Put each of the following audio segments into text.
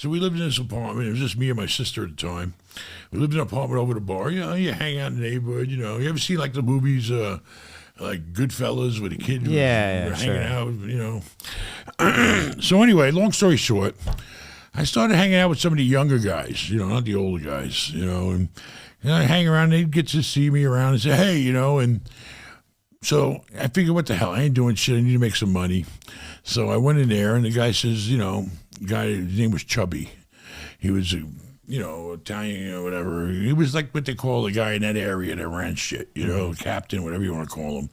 So we lived in this apartment. It was just me and my sister at the time. We lived in an apartment over the bar. You know, you hang out in the neighborhood. You know, you ever see like the movies, like Goodfellas, with a kid hanging out? You know. So anyway, long story short, I started hanging out with some of the younger guys. You know, not the older guys. You know, and I hang around. They'd get to see me around and say, "Hey," you know, and so I figured, what the hell? I ain't doing shit. I need to make some money. So I went in there, and the guy says, you know, his name was Chubby. He was, you know, Italian or whatever. He was like what they call the guy in that area that ran shit, you know, captain, whatever you want to call him.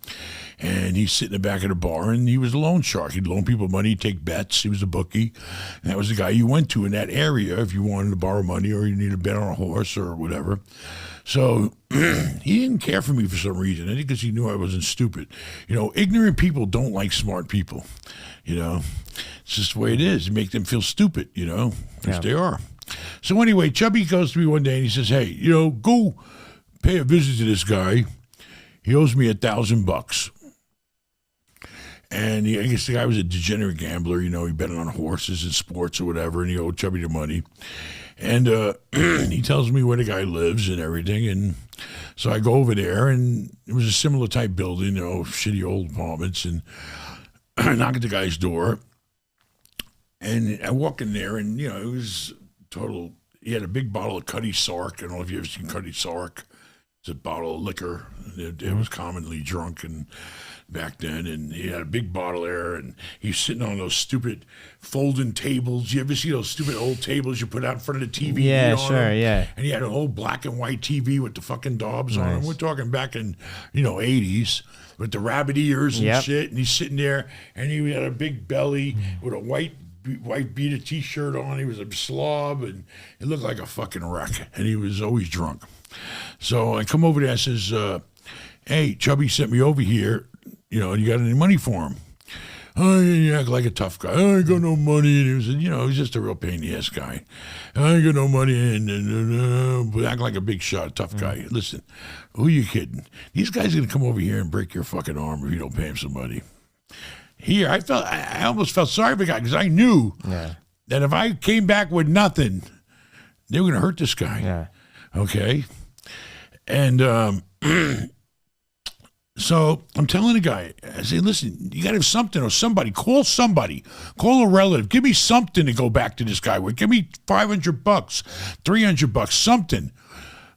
And he's sitting in the back of the bar, and he was a loan shark. He'd loan people money, he'd take bets. He was a bookie. And that was the guy you went to in that area if you wanted to borrow money or you needed to bet on a horse or whatever. So he didn't care for me for some reason. I think because he knew I wasn't stupid. You know, ignorant people don't like smart people. You know, it's just the way it is. You make them feel stupid, you know, which they are. So anyway, Chubby goes to me one day and he says, "Hey, you know, go pay a visit to this guy. He owes me $1,000. And I guess the guy was a degenerate gambler. You know, he bet on horses and sports or whatever, and he owed Chubby the money. And he tells me where the guy lives and everything. And so I go over there, and it was a similar type building, you know, shitty old apartments. And I knock at the guy's door, and I walk in there, and, you know, it was total. He had a big bottle of Cutty Sark. I don't know if you've ever seen Cutty Sark. It's a bottle of liquor. It was commonly drunk and back then, and he had a big bottle there, and he's sitting on those stupid folding tables. You ever see those stupid old tables you put out in front of the TV? Yeah, sure, yeah. And he had an old black and white TV with the fucking daubs on it. We're talking back in, you know, 80s with the rabbit ears and shit, and he's sitting there, and he had a big belly with a white beater T-shirt on. He was a slob, and it looked like a fucking wreck, and he was always drunk. So I come over there and says, "Hey, Chubby sent me over here. You know, you got any money for him?" "Oh, you act like a tough guy." "I ain't got no money." And he was, you know, he's just a real pain in the ass guy. "I ain't got no money," and act like a big shot, tough guy. "Listen, who are you kidding? These guys are gonna come over here and break your fucking arm if you don't pay him some money." Here, I almost felt sorry for the guy because I knew that if I came back with nothing, they were gonna hurt this guy. Yeah. Okay. And so I'm telling the guy, I say, "Listen, you got to have something or somebody. Call a relative. Give me something to go back to this guy with. Give me $500, $300, something.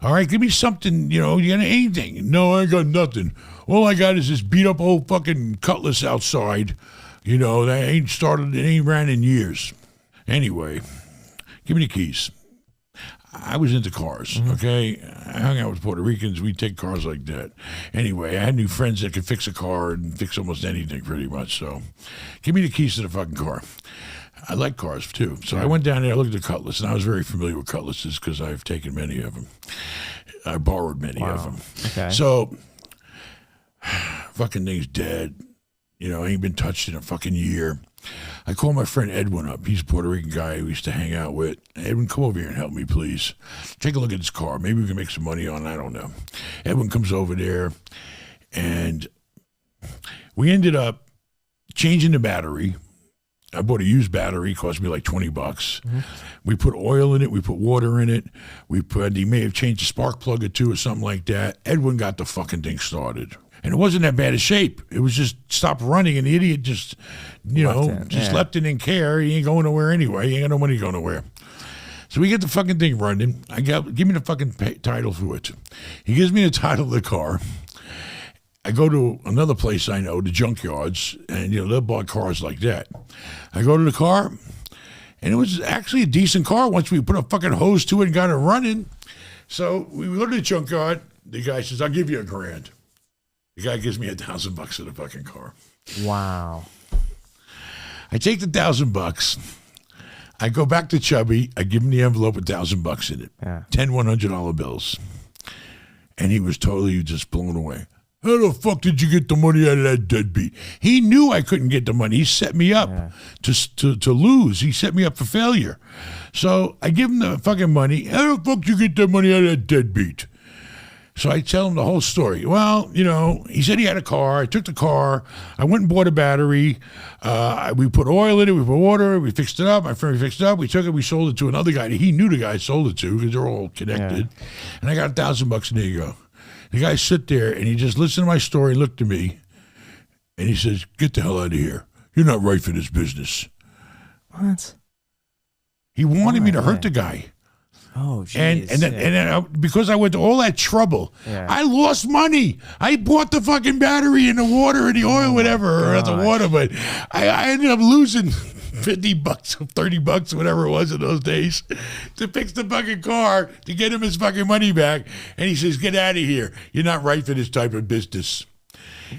All right, give me something, you know, you got anything." "No, I ain't got nothing. All I got is this beat up old fucking Cutlass outside. You know, that ain't ran in years. Anyway, give me the keys." I was into cars, okay? I hung out with Puerto Ricans. We'd take cars like that. Anyway, I had new friends that could fix a car and fix almost anything pretty much. So give me the keys to the fucking car. I like cars, too. So I went down there, I looked at the Cutlass, and I was very familiar with Cutlasses because I've taken many of them. I borrowed many of them. Okay. So fucking thing's dead. You know, ain't been touched in a fucking year. I called my friend Edwin up. He's a Puerto Rican guy we used to hang out with. "Edwin, come over here and help me, please. Take a look at this car. Maybe we can make some money on it. I don't know." Edwin comes over there, and we ended up changing the battery. I bought a used battery. It cost me like $20. We put oil in it. We put water in it. He may have changed a spark plug or two or something like that. Edwin got the fucking thing started. And it wasn't that bad a shape. It was just stopped running, and the idiot just, you know, left it in care. He ain't going nowhere anyway. He ain't got no money to go nowhere. So we get the fucking thing running. Give me the fucking title for it. He gives me the title of the car. I go to another place I know, the junkyards, and, you know, they'll buy cars like that. I go to the car, and it was actually a decent car once we put a fucking hose to it and got it running. So we go to the junkyard. The guy says, "I'll give you $1,000. The guy gives me $1,000 for the fucking car. Wow. I take the $1,000. I go back to Chubby. I give him the envelope with $1,000 in it. Yeah. 10 $100 bills. And he was totally just blown away. "How the fuck did you get the money out of that deadbeat?" He knew I couldn't get the money. He set me up to lose. He set me up for failure. So I give him the fucking money. "How the fuck did you get that money out of that deadbeat?" So I tell him the whole story. Well, he said he had a car. I took the car. I went and bought a battery. We put oil in it. We put water. We fixed it up. My friend fixed it up. We took it. We sold it to another guy. He knew the guy I sold it to because they're all connected. Yeah. And I got $1,000. And there you go. The guy sit there and he just listened to my story, looked at me, and he says, "Get the hell out of here. You're not right for this business." What? He wanted me to hurt the guy. Oh, jeez. And then because I went to all that trouble, I lost money. I bought the fucking battery and the water and the oil, whatever, or the water, but I ended up losing $50, $30, whatever it was in those days, to fix the fucking car, to get him his fucking money back. And he says, "Get out of here. You're not right for this type of business."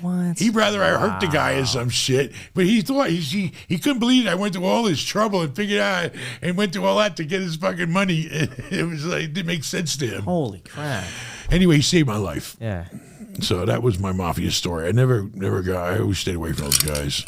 What? He'd rather I hurt the guy or some shit, but he thought he couldn't believe I went through all this trouble and figured out and went through all that to get his fucking money. It was like, it didn't make sense to him. Holy crap! Anyway, he saved my life. Yeah. So that was my Mafia story. I never got. I always stayed away from those guys.